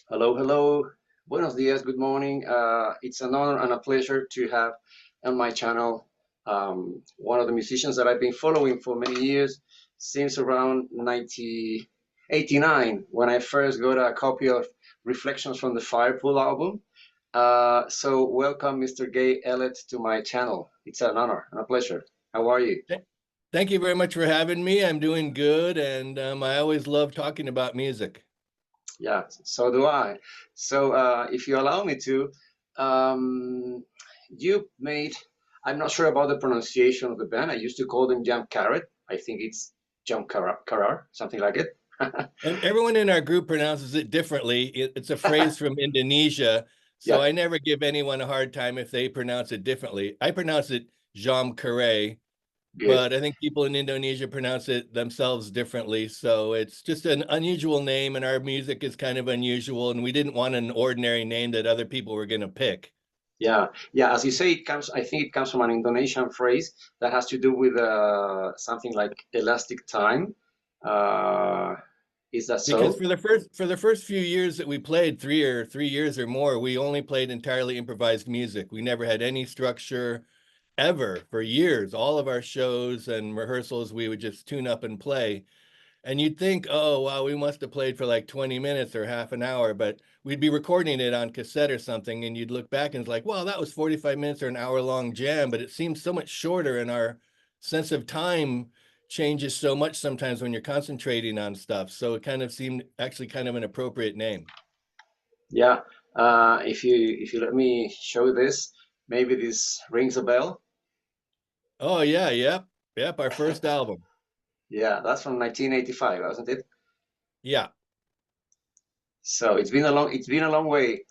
Hello, hello. Buenos dias, good morning. It's an honor and a pleasure to have on my channel one of the musicians that I've been following for many years, since around 1989, when I first got a copy of Reflections from the Firepool album. So welcome, Mr. Gayle Ellett, to my channel. It's an honor and a pleasure. How are you? Th- Thank you very much for having me. I'm doing good, and I always love talking about music. Yeah, so do I. So, if you allow me to, um, you made, I'm not sure about the pronunciation of the band. I used to call them Djam Karet. I think it's Karar, something like it. Everyone in our group pronounces it differently. It's a phrase from Indonesia, so Yeah, I never give anyone a hard time if they pronounce it differently. I pronounce it Djam Karet, good. but I think people in Indonesia pronounce it themselves differently. So it's just an unusual name, and our music is kind of unusual, and we didn't want an ordinary name that other people were going to pick. Yeah, yeah. As you say, it comes. I think it comes from an Indonesian phrase that has to do with something like elastic time. Uh, is that Because so? for the first few years that we played, 3 years or more, we only played entirely improvised music. We never had any structure ever for years. All of our shows and rehearsals, we would just tune up and play. And you'd think, oh, wow, we must have played for like 20 minutes or half an hour, but we'd be recording it on cassette or something, and you'd look back and it's like, well, that was 45 minutes or an hour long jam, but it seems so much shorter, and our sense of time changes so much sometimes when you're concentrating on stuff. So it kind of seemed actually kind of an appropriate name. Yeah. If you let me show this, maybe this rings a bell. Oh, yeah, yep, our first album. Yeah, that's from 1985, wasn't it? Yeah. So it's been a long way.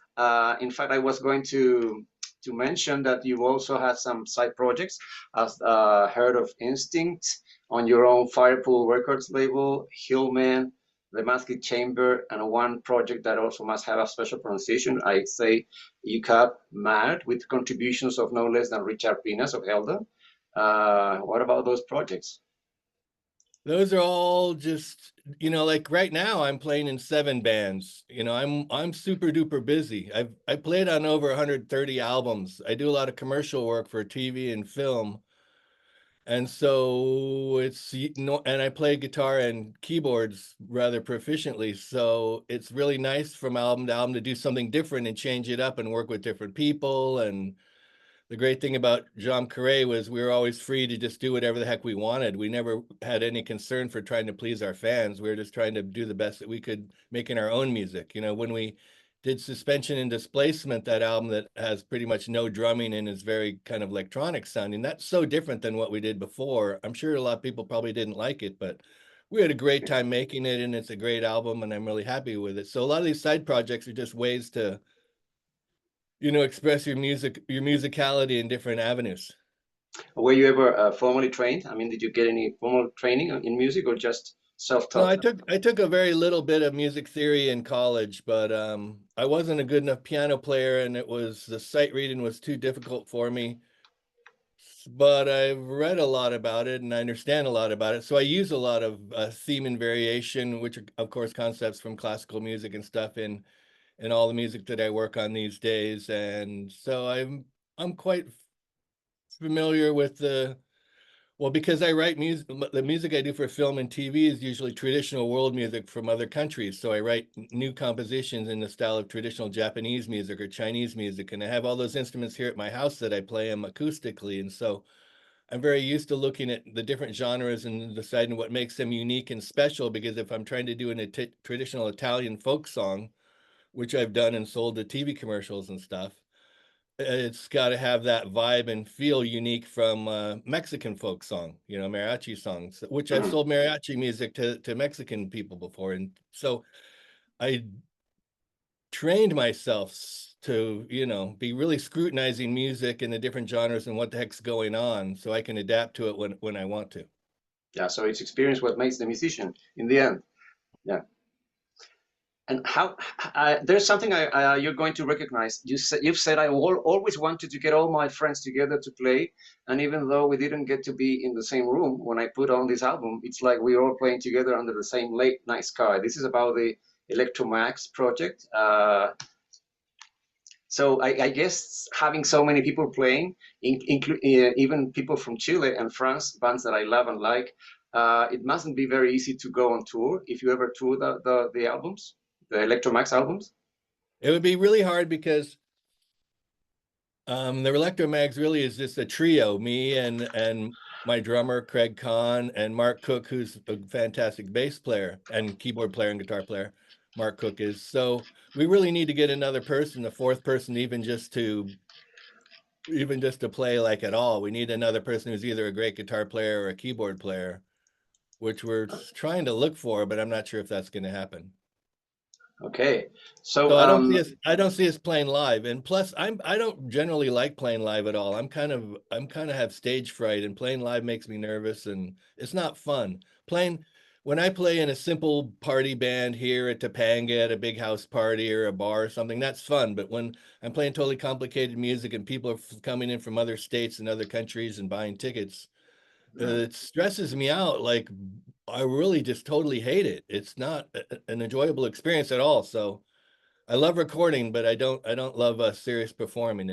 In fact, I was going to mention that you also had some side projects, as Heard of Instinct on your own Firepool Records label, Hillmen, the Maskit Chamber, and one project that also must have a special pronunciation. I'd say Ukab Maerd, with contributions of no less than Richard Pinhas of Heldon. What about those projects? Those are all just, like right now I'm playing in 7 bands. I'm super duper busy. I played on over 130 albums. I do a lot of commercial work for TV and film. And so and I play guitar and keyboards rather proficiently. So it's really nice from album to album to do something different and change it up and work with different people. And the great thing about Djam Karet was we were always free to just do whatever the heck we wanted. We never had any concern for trying to please our fans. We were just trying to do the best that we could making our own music. When we did Suspension and Displacement, that album that has pretty much no drumming and is very kind of electronic sounding, that's so different than what we did before. I'm sure a lot of people probably didn't like it, but we had a great time making it, and it's a great album, and I'm really happy with it. So a lot of these side projects are just ways to express your musicality in different avenues. Were you ever formally trained? I mean, did you get any formal training in music or just No, self-taught? I took a very little bit of music theory in college, but I wasn't a good enough piano player, and the sight reading was too difficult for me. But I've read a lot about it and I understand a lot about it. So I use a lot of theme and variation, which are, of course, concepts from classical music and stuff in all the music that I work on these days. And so I'm quite familiar with because I write music. The music I do for film and TV is usually traditional world music from other countries. So I write new compositions in the style of traditional Japanese music or Chinese music. And I have all those instruments here at my house that I play them acoustically. And so I'm very used to looking at the different genres and deciding what makes them unique and special. Because if I'm trying to do a traditional Italian folk song, which I've done and sold to TV commercials and stuff, it's got to have that vibe and feel unique from Mexican folk song, mariachi songs, which I've Mhm. sold mariachi music to Mexican people before. And so I trained myself to, be really scrutinizing music and the different genres and what the heck's going on so I can adapt to it when I want to. Yeah, so it's experience what makes the musician in the end. Yeah. And how there's something you're going to recognize. You've said I always wanted to get all my friends together to play, and even though we didn't get to be in the same room when I put on this album, it's like we're all playing together under the same late night sky. This is about the Electromags project. So I guess having so many people playing, even people from Chile and France, bands that I love and like, it mustn't be very easy to go on tour if you ever tour the albums, the Electromags albums. It would be really hard because the Electromags really is just a trio, me and my drummer Craig Kahn and Mark Cook, who's a fantastic bass player and keyboard player and guitar player. Mark Cook is. So we really need to get another person, a fourth person, even just to play like at all. We need another person who's either a great guitar player or a keyboard player, which we're trying to look for, but I'm not sure if that's going to happen. Okay, So I don't see us playing live. And plus I don't generally like playing live at all. I'm kind of have stage fright, and playing live makes me nervous and it's not fun. Playing When I play in a simple party band here at Topanga at a big house party or a bar or something, that's fun. But when I'm playing totally complicated music and people are coming in from other states and other countries and buying tickets, it stresses me out. Like, I really just totally hate it. It's not an enjoyable experience at all. So I love recording, but I don't love serious performing.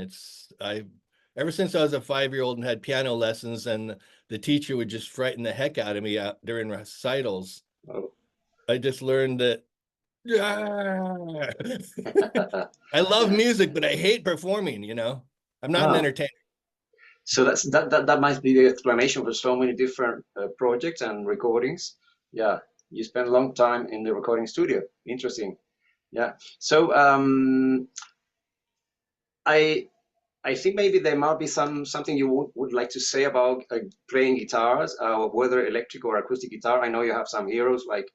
Ever since I was a 5-year-old and had piano lessons, and the teacher would just frighten the heck out of me during recitals, oh. I just learned that I love music, but I hate performing, I'm not an Ah, entertainer. so that might be the explanation for so many different projects and recordings. Yeah, you spend a long time in the recording studio. Interesting. Yeah. So I I think maybe there might be something you would like to say about playing guitars, whether electric or acoustic guitar. I know you have some heroes like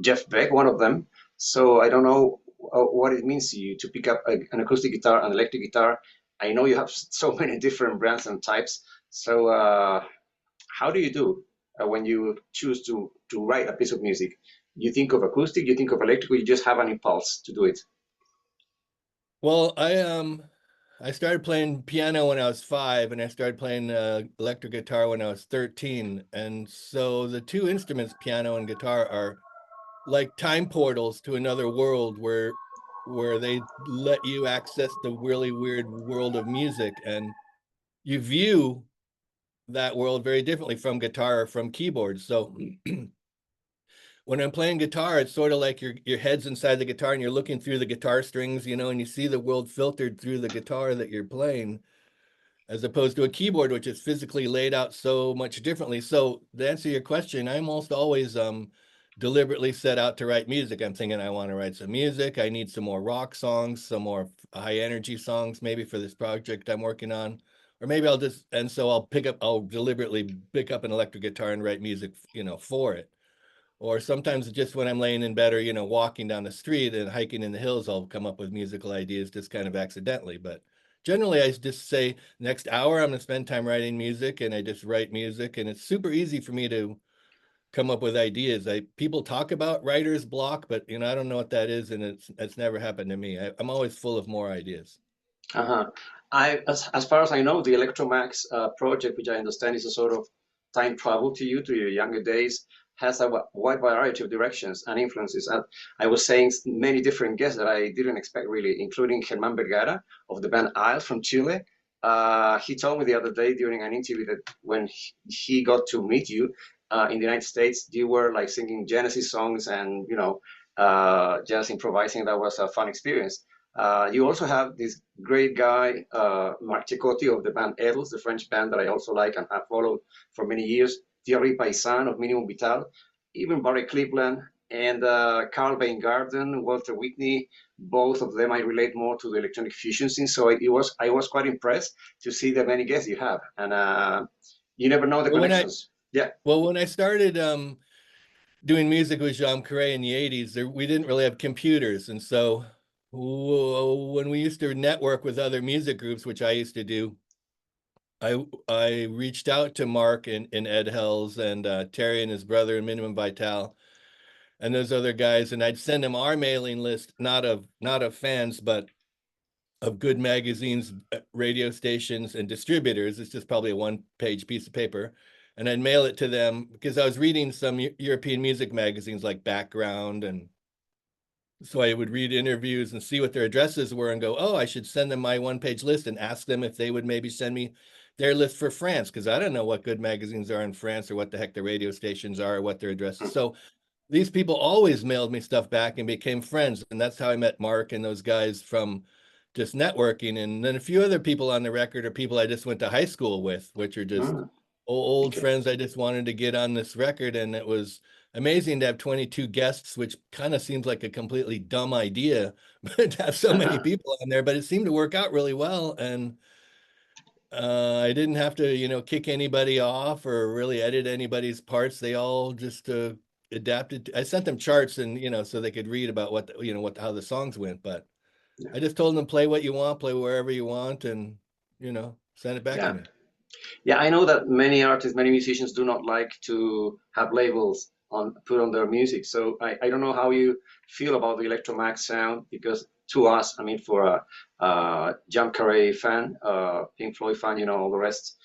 Jeff Beck, one of them. So I don't know what it means to you to pick up an acoustic guitar and electric guitar. I know you have so many different brands and types. So how do you do when you choose to write a piece of music? You think of acoustic, you think of electric, or you just have an impulse to do it? Well, I started playing piano when I was 5, and I started playing electric guitar when I was 13. And so the two instruments, piano and guitar, are like time portals to another world where they let you access the really weird world of music, and you view that world very differently from guitar or from keyboard. So when I'm playing guitar, it's sort of like your head's inside the guitar and you're looking through the guitar strings, and you see the world filtered through the guitar that you're playing, as opposed to a keyboard, which is physically laid out so much differently. So to answer your question, I'm almost always deliberately set out to write music. I'm thinking I want to write some music. I need some more rock songs, some more high energy songs, maybe for this project I'm working on. Or maybe I'll deliberately pick up an electric guitar and write music, for it. Or sometimes just when I'm laying in bed or, walking down the street and hiking in the hills, I'll come up with musical ideas just kind of accidentally. But generally, I just say next hour, I'm going to spend time writing music, and I just write music. And it's super easy for me to come up with ideas. People talk about writer's block, but, I don't know what that is. And it's never happened to me. I'm always full of more ideas. Uh-huh. As far as I know, the Electromax project, which I understand is a sort of time travel to you, to your younger days, has a wide variety of directions and influences. And I was saying many different guests that I didn't expect really, including Germán Vergara of the band Edhels from Chile. He told me the other day during an interview that when he got to meet you in the United States, you were like singing Genesis songs and, just improvising. That was a fun experience. You also have this great guy, Marc Cecotti of the band Edhels, the French band that I also like and have followed for many years. Thierry Payssant of Minimum Vital, even Barry Cleveland, and Carl Weingarten, Walter Witney. Both of them I relate more to the electronic fusion scene. So I was quite impressed to see the many guests you have, and you never know the Well, when I connections. Yeah. well when I started doing music with Djam Karet in the 80s, we didn't really have computers. And so when we used to network with other music groups, which I used to do, I reached out to Mark in Edhels and Terry and his brother in Minimum Vital and those other guys, and I'd send them our mailing list, not of fans, but of good magazines, radio stations, and distributors. It's just probably a one-page piece of paper. and I'd mail it to them because I was reading some European music magazines like Background, and so I would read interviews and see what their addresses were and go, oh, I should send them my one-page list and ask them if they would maybe send me their list for France, because I don't know what good magazines are in France or what the heck the radio stations are or what their addresses. So these people always mailed me stuff back and became friends. And that's how I met Mark and those guys from just networking. And then a few other people on the record are people I just went to high school with, which are just old Okay. friends I just wanted to get on this record. And it was amazing to have 22 guests, which kind of seems like a completely dumb idea, but to have so many people on there, but it seemed to work out really well. And I didn't have to, you know, kick anybody off or really edit anybody's parts. They all just adapted. I sent them charts and, you know, so they could read about what, you know, what, how the songs went. But Yeah. I just told them play what you want, play wherever you want, and, you know, send it back to Yeah. me. Yeah, I know that many artists, many musicians do not like to have labels on put on their music. So I don't know how you feel about the Electromag sound, because to us, I mean, for a Djam Karet fan, Pink Floyd fan, you know, all the rest,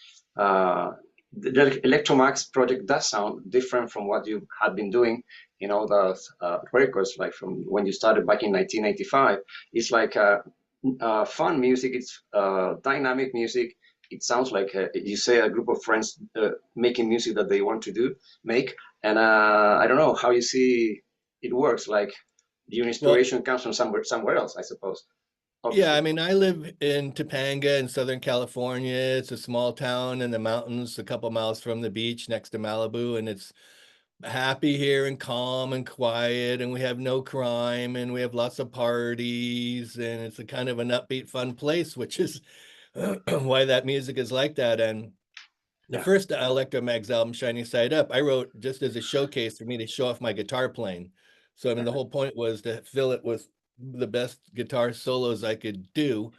the Electromag's project does sound different from what you had been doing in all the records, like from when you started back in 1985. It's like fun music, it's dynamic music. It sounds like you say a group of friends making music that they want to make. And I don't know how you see it works. Like your Well, inspiration comes from somewhere else, I suppose. yeah, Obviously. I mean, I live in Topanga in Southern California. It's a small town in the mountains, a couple miles from the beach next to Malibu, and it's happy here and calm and quiet, and we have no crime, and we have lots of parties, and it's a kind of an upbeat, fun place, which is why that music is like that. And the Yeah. first Electromags album, Shining Side Up, I wrote just as a showcase for me to show off my guitar playing. So, I mean, the whole point was to fill it with the best guitar solos I could do.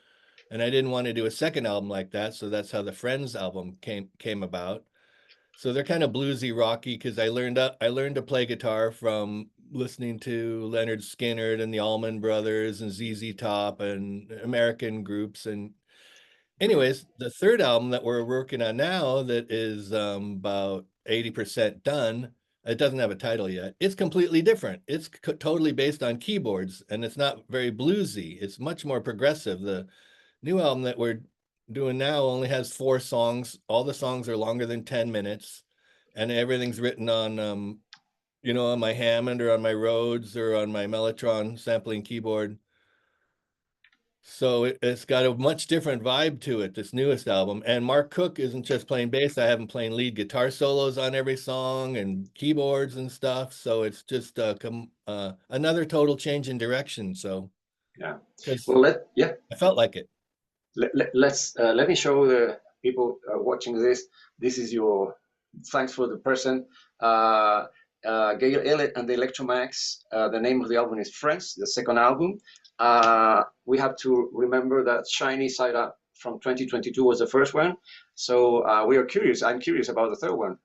And I didn't want to do a second album like that. So that's how the Friends album came about. So they're kind of bluesy, rocky, because I learned to play guitar from listening to Leonard Skinner and the Allman Brothers and ZZ Top and American groups. And anyways, the third album that we're working on now that is about 80% done, it doesn't have a title yet. It's completely different. It's totally based on keyboards, and it's not very bluesy. It's much more progressive. The new album that we're doing now only has 4 songs. All the songs are longer than 10 minutes, and everything's written on, you know, on my Hammond or on my Rhodes or on my Mellotron sampling keyboard. So it's got a much different vibe to it, this newest album. And Mark Cook isn't just playing bass. I have him playing lead guitar solos on every song and keyboards and stuff. So it's just another total change in direction. So, Yeah. because Well, yeah. I felt like it. Let me show the people watching this. This is your thanks for the person. Gayle Ellett and the Electromags. The name of the album is Friends, the second album. We have to remember that Shiny Side Up from 2022 was the first one. So we are curious. I'm curious about the third one.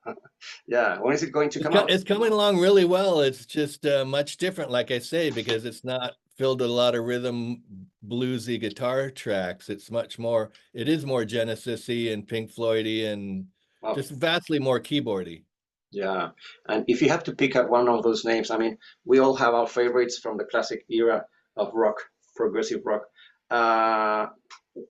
Yeah, when is it going to come out? It's coming along really well. It's just much different, like I say, because it's not filled with a lot of rhythm bluesy guitar tracks. It's much more, it is more Genesis-y and Pink Floyd-y and Wow. just vastly more keyboardy. Yeah, and if you have to pick up one of those names, I mean, we all have our favorites from the classic era of rock, progressive rock. Uh,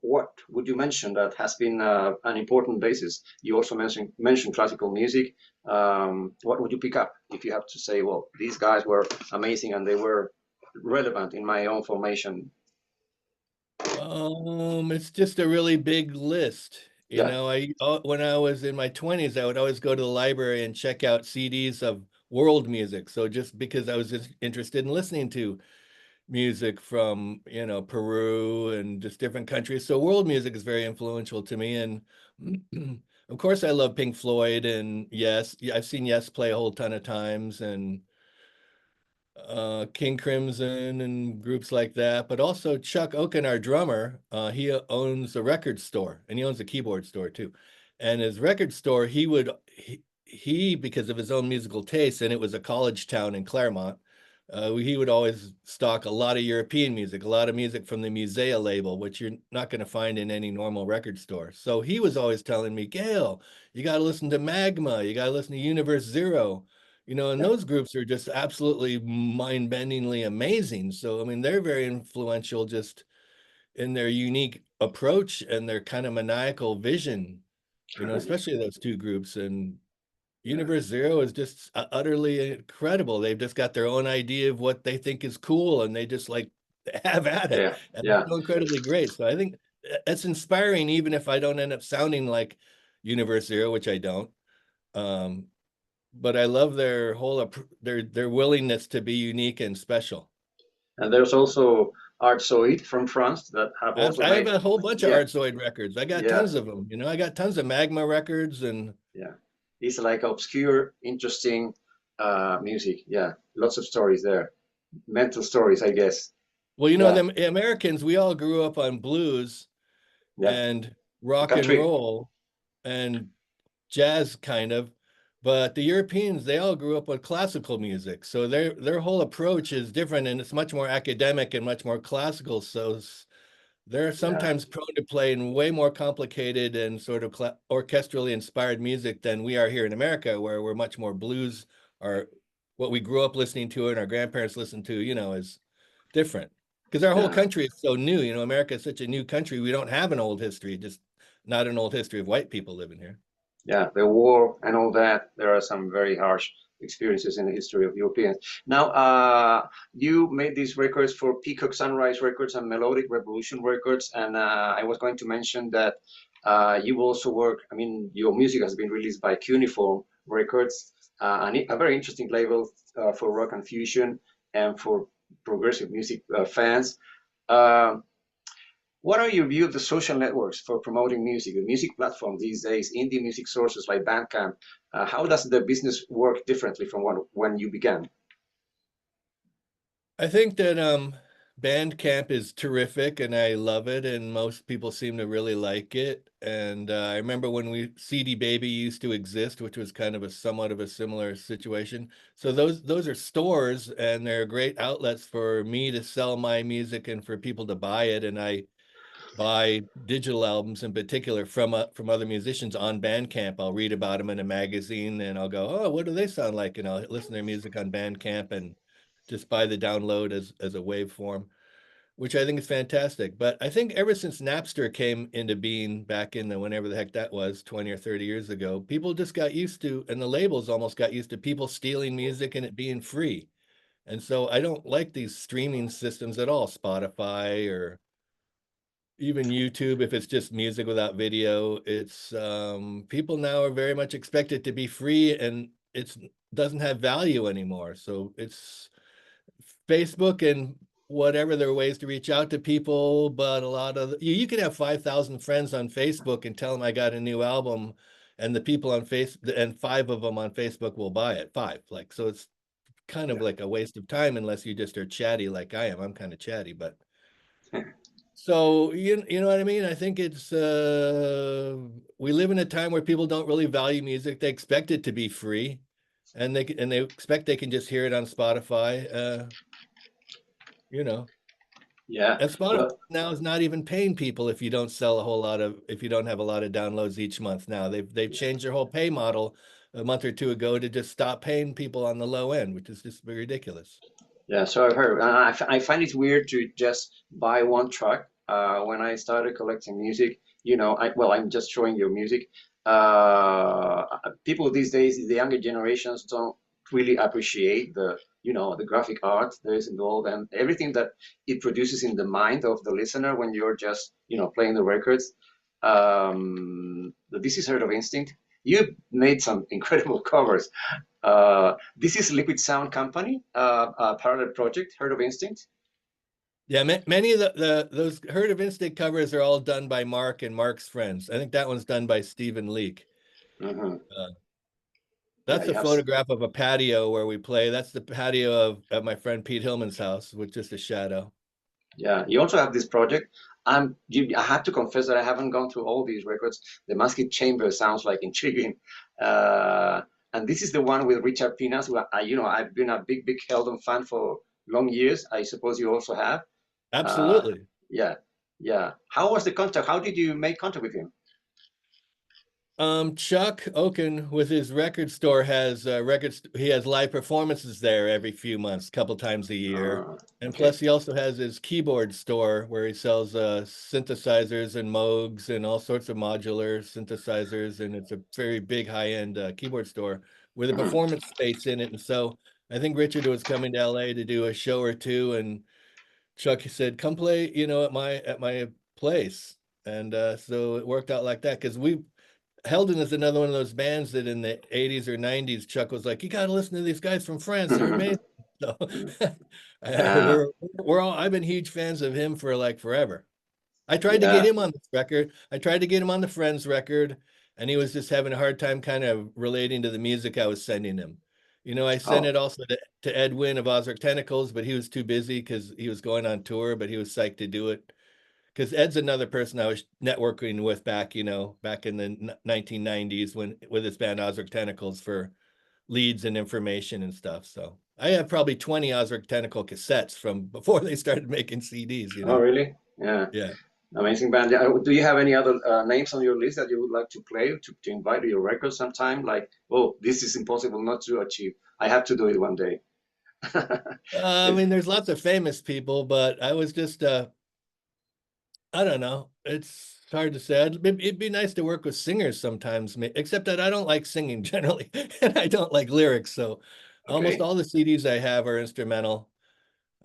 what would you mention that has been an important basis? You also mentioned classical music. What would you pick up if you have to say, well, these guys were amazing and they were relevant in my own formation? It's just a really big list. You Yeah, know, when I was in my 20s, I would always go to the library and check out CDs of world music. So just because I was just interested in listening to music from, you know, Peru and just different countries. So world music is very influential to me. And of course, I love Pink Floyd and Yes. Yeah, I've seen Yes play a whole ton of times, and King Crimson and groups like that. But also Chuck Oaken, our drummer, he owns a record store and he owns a keyboard store too. And his record store, he because of his own musical taste, and it was a college town in Claremont, He would always stock a lot of European music, a lot of music from the Musea label, which you're not going to find in any normal record store. So he was always telling me, Gayle, you got to listen to Magma, you got to listen to Universe Zero, and Yeah, those groups are just absolutely mind-bendingly amazing. So, I mean, they're very influential just in their unique approach and their kind of maniacal vision, especially those two groups. And yeah, Universe Zero is just utterly incredible. They've just got their own idea of what they think is cool, and they just like have at it, yeah, and it's yeah. so incredibly great. So I think it's inspiring, even if I don't end up sounding like Universe Zero, which I don't. Um, but I love their their willingness to be unique and special. And there's also Art Zoid from France that have also I have made, a whole bunch of yeah, Artzoid records. I got yeah, tons of them. I got tons of Magma records and. yeah. It's like obscure, interesting music. Yeah, lots of stories there. Mental stories, I guess. Well, Yeah, the Americans, we all grew up on blues yeah. and rock and Country. roll and jazz kind of, but the Europeans, they all grew up with classical music. So their whole approach is different, and it's much more academic and much more classical. So they're Yeah, sometimes prone to playing way more complicated and sort of orchestrally inspired music than we are here in America, where we're much more blues, or what we grew up listening to and our grandparents listened to, is different. Because our whole yeah. country is so new. America is such a new country. We don't have an old history, just not an old history of white people living here. Yeah, the war and all that. There are some very harsh experiences in the history of Europeans. Now, you made these records for Peacock Sunrise Records and Melodic Revolution Records, and I was going to mention that you also work. I mean, your music has been released by Cuneiform Records, a very interesting label for rock and fusion and for progressive music fans. Uh, what are your view of the social networks for promoting music, the music platform these days, indie music sources like Bandcamp? How does the business work differently from when you began? I think that Bandcamp is terrific and I love it, and most people seem to really like it. And I remember when CD Baby used to exist, which was kind of a somewhat of a similar situation. So those are stores, and they're great outlets for me to sell my music and for people to buy it. And I buy digital albums in particular from other musicians on Bandcamp. I'll read about them in a magazine, and I'll go, oh, what do they sound like? And I'll listen to their music on Bandcamp and just buy the download as a waveform, which I think is fantastic. But I think ever since Napster came into being back in the whenever the heck that was, 20 or 30 years ago, people just got used to, and the labels almost got used to people stealing music and it being free. And so I don't like these streaming systems at all, Spotify or even YouTube, if it's just music without video. It's people now are very much expected to be free, and it's doesn't have value anymore. So it's Facebook and whatever their ways to reach out to people, but a lot of you can have 5,000 friends on Facebook and tell them I got a new album, and the people on Facebook and five of them on Facebook will buy it. Five, like, so it's kind of Yeah, like a waste of time unless you just are chatty like I am. I'm kind of chatty, but so you know what I mean? I think it's we live in a time where people don't really value music. They expect it to be free, and they expect they can just hear it on Spotify. You know, yeah. and Spotify Well, now is not even paying people if you don't sell a whole lot of if you don't have a lot of downloads each month. Now they've changed their whole pay model a month or two ago to just stop paying people on the low end, which is just ridiculous. yeah, so I've heard. I find it weird to just buy one track. When I started collecting music, I'm just showing your music. People these days, the younger generations don't really appreciate the graphic art that is involved and everything that it produces in the mind of the listener when you're just, playing the records. This is Heard of Instinct. You made some incredible covers. This is Liquid Sound Company, a parallel project, Heard of Instinct. Yeah, many of the those Herd of Instinct covers are all done by Mark and Mark's friends. I think that one's done by Stephen Leake. Hmm. Uh, Yeah, that's you a have. photograph of a patio where we play. That's the patio of my friend Pete Hillman's house with just a shadow. Yeah, you also have this project. I had to confess that I haven't gone through all these records. The Maskit Chamber sounds like intriguing. Uh, and this is the one with Richard Pinhas. Who I've been a big Heldon fan for long years. I suppose you also have. Uh, Absolutely. yeah, yeah. How was the contact? How did you make contact with him? Chuck Oken with his record store has records. He has live performances there every few months, couple times a year. And Okay. plus he also has his keyboard store where he sells synthesizers and Moogs and all sorts of modular synthesizers. And it's a very big high-end keyboard store with a Mhm. performance space in it. And so I think Richard was coming to LA to do a show or two, and Chuck said, "Come play, at my place." And so it worked out like that because Heldon is another one of those bands that in the 80s or 90s, Chuck was like, "You got to listen to these guys from France. They're amazing." So Uh, I've been huge fans of him for like forever. I tried to get yeah. him on this record. I tried to get him on the Friends record, and he was just having a hard time kind of relating to the music I was sending him. I sent Oh, it also to Ed Wynn of Ozark Tentacles, but he was too busy because he was going on tour, but he was psyched to do it. Because Ed's another person I was networking with back in the 1990s when with his band Ozark Tentacles for leads and information and stuff. So I have probably 20 Ozark Tentacle cassettes from before they started making CDs. oh, really? Yeah. Yeah. Amazing band. Yeah, do you have any other names on your list that you would like to play to invite to your record sometime? Like, oh, this is impossible not to achieve. I have to do it one day. I mean, there's lots of famous people, but I was just, I don't know. It's hard to say. It'd be nice to work with singers sometimes, except that I don't like singing generally, and I don't like lyrics. So almost Okay. all the CDs I have are instrumental.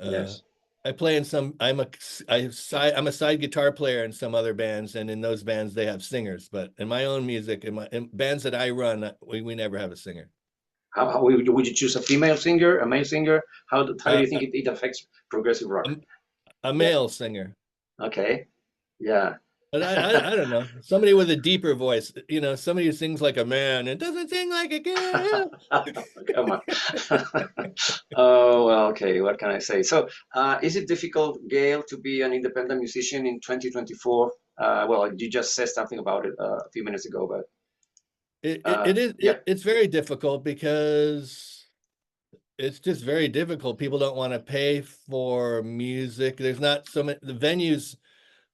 Uh, Yes. I play in some. I'm a side guitar player in some other bands, and in those bands they have singers. But in my own music, in bands that I run, we never have a singer. How would you choose a female singer, a male singer? How do Uh, you think it affects progressive rock? a, a Yeah. male singer. Okay. Yeah. But I don't know. Somebody with a deeper voice, somebody who sings like a man and doesn't sing like a girl. Come on. Oh, well, okay. What can I say? So, is it difficult, Gail, to be an independent musician in 2024? Well, you just said something about it a few minutes ago, but yeah, It's very difficult because it's just very difficult. People don't want to pay for music. There's not so many the venues.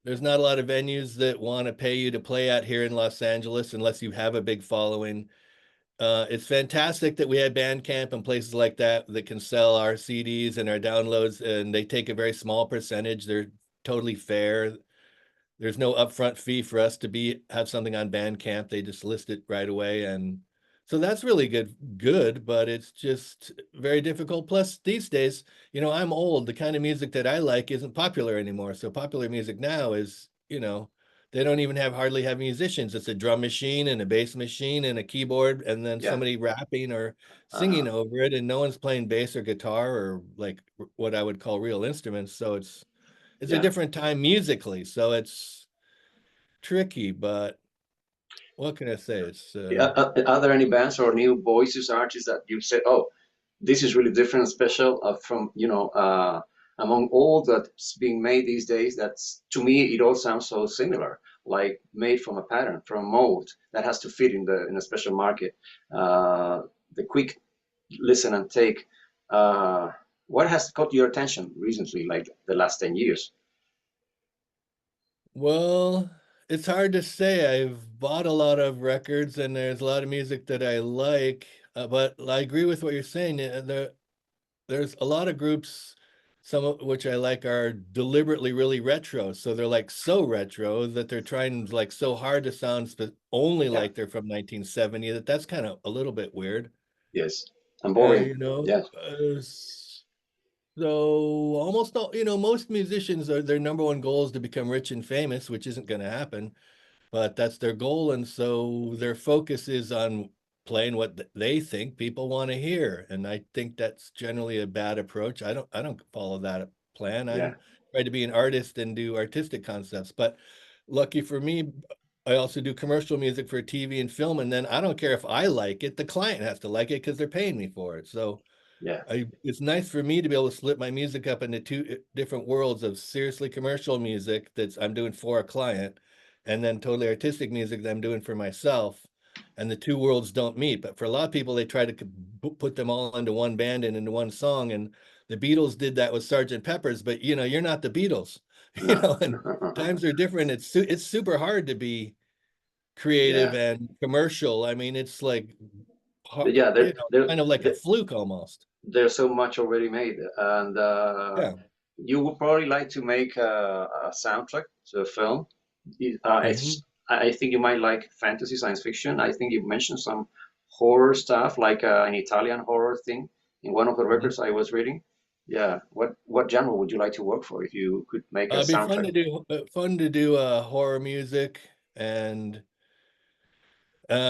There's not a lot of venues that want to pay you to play out here in Los Angeles unless you have a big following. It's fantastic that we have Bandcamp and places like that that can sell our CDs and our downloads, and they take a very small percentage. They're totally fair. There's no upfront fee for us to have something on Bandcamp. They just list it right away, and so that's really good, but it's just very difficult. Plus, these days, I'm old. The kind of music that I like isn't popular anymore. So popular music now is, they don't even hardly have musicians. It's a drum machine and a bass machine and a keyboard, and then yeah, somebody rapping or uh, singing over it, and no one's playing bass or guitar or like what I would call real instruments. So it's a yeah. different time musically, so it's tricky, but what can I say? It's Are there any bands or new voices, artists that you say, oh, this is really different, special from among all that's being made these days? That's to me, it all sounds so similar, like made from a pattern, from a mold that has to fit in a special market. The quick listen and take. What has caught your attention recently, like the last 10 years? well, it's hard to say. I've bought a lot of records and there's a lot of music that I like, but I agree with what you're saying. There's a lot of groups, some of which I like are deliberately really retro. So they're like so retro that they're trying like so hard to sound only Yeah. like they're from 1970 that's kind of a little bit weird. Yes. And Uh, boring. you know, Yes. uh, So almost all, most musicians their number one goal is to become rich and famous, which isn't going to happen, but that's their goal. And so their focus is on playing what they think people want to hear. And I think that's generally a bad approach. I don't follow that plan. Yeah. I'm trying to be an artist and do artistic concepts, but lucky for me, I also do commercial music for TV and film. And then I don't care if I like it, the client has to like it because they're paying me for it. So Yeah. it's nice for me to be able to split my music up into two different worlds of seriously commercial music I'm doing for a client, and then totally artistic music that I'm doing for myself. and the two worlds don't meet. But for a lot of people, they try to put them all into one band and into one song. And the Beatles did that with Sergeant Pepper's, but you know, you're not the Beatles, you No. know, and times are different. It's super hard to be creative Yeah. and commercial. I mean, it's like, Yeah, you know, kind of like a fluke almost. there's so much already made, and Yeah. you would probably like to make a soundtrack to a film. Mhm. I think you might like fantasy, science fiction. I think you mentioned some horror stuff, like an Italian horror thing in one of the Mhm. records I was reading. Yeah, what genre would you like to work for if you could make a It'd be soundtrack? fun to do horror music. And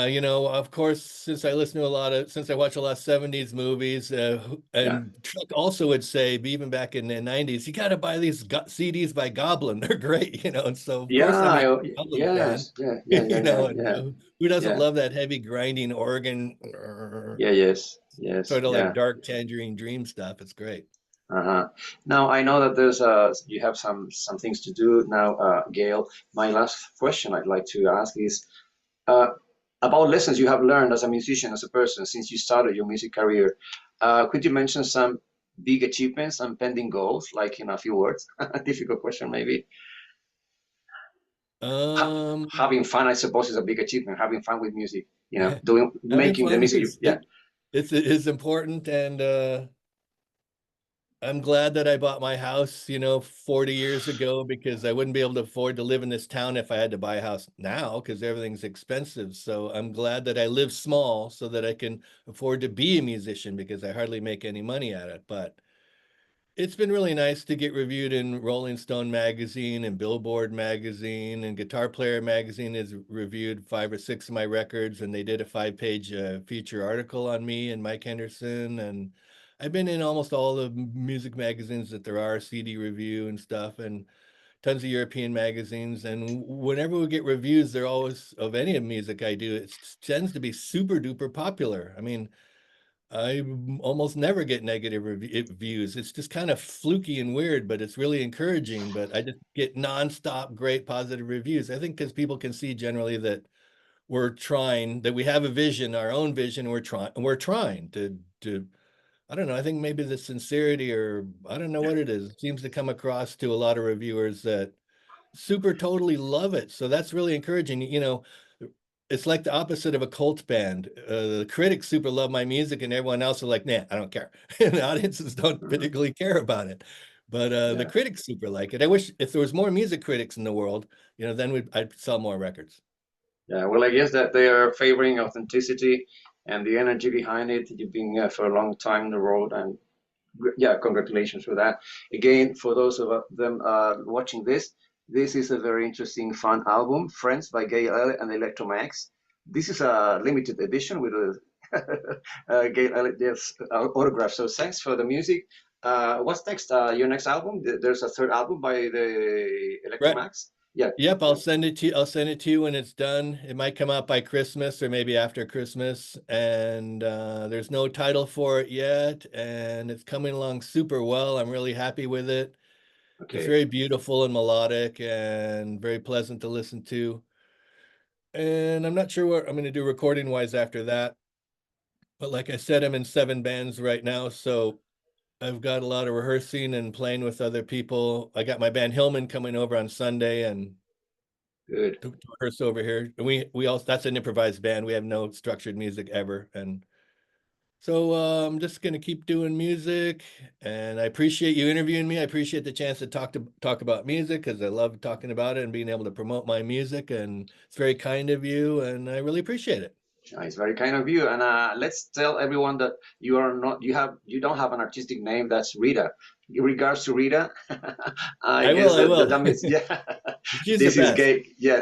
you know, of course, since I watch a lot of 70s movies, Yeah, and Chuck also would say, even back in the 90s, you got to buy these CDs by Goblin. They're great, you know. And so, of course, I'm a Goblin fan, yes, you know, and yeah, who doesn't yeah, love that heavy grinding organ, yeah, yes, yes, sort of like yeah. dark Tangerine Dream stuff? It's great. Uh-huh. Now I know that there's you have some things to do now, Gail. My last question I'd like to ask is uh, about lessons you have learned as a musician, as a person, since you started your music career. Could you mention some big achievements and pending goals, like in a few words? A difficult question, maybe. Ha Um, Having fun, I suppose, is a big achievement. Having fun with music, you know, doing, Having making the fun music. Yeah. is important. And I'm glad that I bought my house, you know, 40 years ago, because I wouldn't be able to afford to live in this town if I had to buy a house now, because everything's expensive. So I'm glad that I live small so that I can afford to be a musician, because I hardly make any money at it. But it's been really nice to get reviewed in Rolling Stone magazine and Billboard magazine, and Guitar Player magazine has reviewed 5 or 6 of my records, and they did a 5-page feature article on me and Mike Henderson. And I've been in almost all the music magazines that there are, CD Review and stuff, and tons of European magazines. And whenever we get reviews, they're always, of any of music I do, it tends to be super duper popular. I mean, I almost never get negative reviews. It's just kind of fluky and weird, but it's really encouraging. But I just get nonstop great positive reviews. I think because people can see generally that we're trying, that we have a vision, our own vision. We're trying to, I don't know. I think maybe the sincerity, or I don't know what it is, seems to come across to a lot of reviewers that super totally love it. So that's really encouraging. You know, it's like the opposite of a cult band. The critics super love my music, and everyone else are like, nah, I don't care. And the audiences don't Mhm. particularly care about it. But the Yeah. critics super like it. I wish if there was more music critics in the world, you know, then I'd sell more records. Yeah, well, I guess that they are favoring authenticity and the energy behind it. You've been for a long time on the road, and yeah, congratulations for that. Again, for those of them watching this, this is a very interesting, fun album, Friends by Gayle Ellett and the Electromags. This is a limited edition with a Gayle Ellett's autograph. So thanks for the music. What's next? Your next album? There's a third album by the Right. Electromags. Yeah. Yep, I'll send it to you. I'll send it to you when it's done. It might come out by Christmas or maybe after Christmas. And there's no title for it yet, and it's coming along super well. I'm really happy with it. It's Okay. very beautiful and melodic and very pleasant to listen to. And I'm not sure what I'm going to do recording wise after that. But like I said, I'm in 7 bands right now. So I've got a lot of rehearsing and playing with other people. I got my band Hillmen coming over on Sunday and Good. to rehearse over here. And we also, that's an improvised band. We have no structured music ever. And so I'm just going to keep doing music, and I appreciate you interviewing me. I appreciate the chance to talk about music, because I love talking about it and being able to promote my music, and it's very kind of you, and I really appreciate it. It's very kind of you. And let's tell everyone that you don't have an artistic name. That's Rita. In regards to Rita, I I will, guess I will. that means yeah. She's the This is best. Gail. Yeah,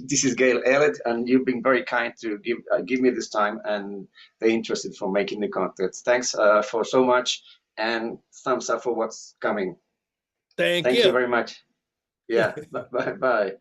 this is Gail Ellett, and you've been very kind to give me this time and very interested for making the content. Thanks for so much, and thumbs up for what's coming. Thank Thank you you. very much. Yeah. Bye bye.